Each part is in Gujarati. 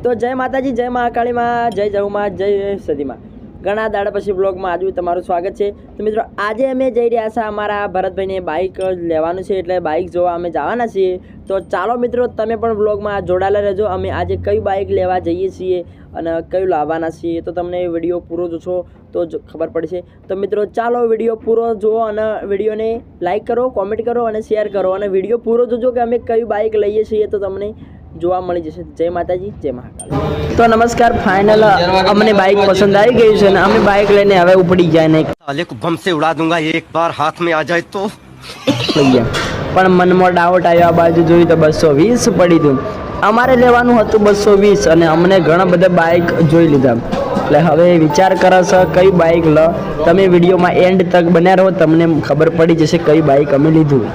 તો જય માતાજી, જય મહાકાળી માં, જય જહુમાં, જય સદીમાં. ઘણા દાડા પછી બ્લોગમાં આજુ તમારું સ્વાગત છે. તો મિત્રો આજે અમે જઈ રહ્યા છીએ, અમારા ભરતભાઈને બાઇક લેવાનું છે, એટલે બાઇક જોવા અમે જવાના છીએ. તો ચાલો મિત્રો તમે પણ બ્લોગમાં જોડાયેલા રહેજો. અમે આજે કઈ બાઇક લેવા જઈએ છીએ અને કયું લાવવાના છીએ તો તમને વિડીયો પૂરો જોશો તો જ ખબર પડશે. તો મિત્રો ચાલો વિડીયો પૂરો જુઓ અને વિડીયોને લાઇક કરો, કોમેન્ટ કરો અને શેર કરો, અને વિડીયો પૂરો જોજો કે અમે કયું બાઇક લઈએ છીએ તો તમને જોવા મળી જશે. જય માતાજી, જય મહાકાળ. તો નમસ્કાર, ફાઇનલ અમને બાઇક પસંદ આવી ગઈ છે અને અમે બાઇક લઈને હવે ઉપડી જાય ને साले को बम से उड़ा दूंगा एक बार हाथ में आ जाए तो. પણ મનમાં ડાઉટ આવ્યો. આ બાજુ જોયું તો 220 પડી હતું. અમારે લેવાનું હતું 220 અને અમને ઘણા બધા બાઇક જોઈ લીધા. એટલે હવે વિચાર કરો છો કઈ બાઇક લો. તમે વિડીયોમાં એન્ડ તક બન્યા રહો, તમને ખબર પડી જશે કઈ બાઇક અમે લીધું.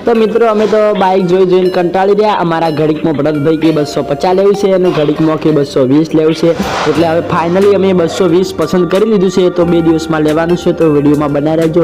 તો મિત્રો અમે તો બાઇક જોઈને કંટાળી રહ્યા. અમારા ઘડીકમાં ભરતભાઈ કે 250 લેવું છે અને ઘડીકમાં કે 220 લેવું છે. એટલે હવે ફાઇનલી અમે 220 પસંદ કરી લીધું છે. તો 2 દિવસમાં લેવાનું છે, તો વિડીયોમાં બનાવી રહેજો.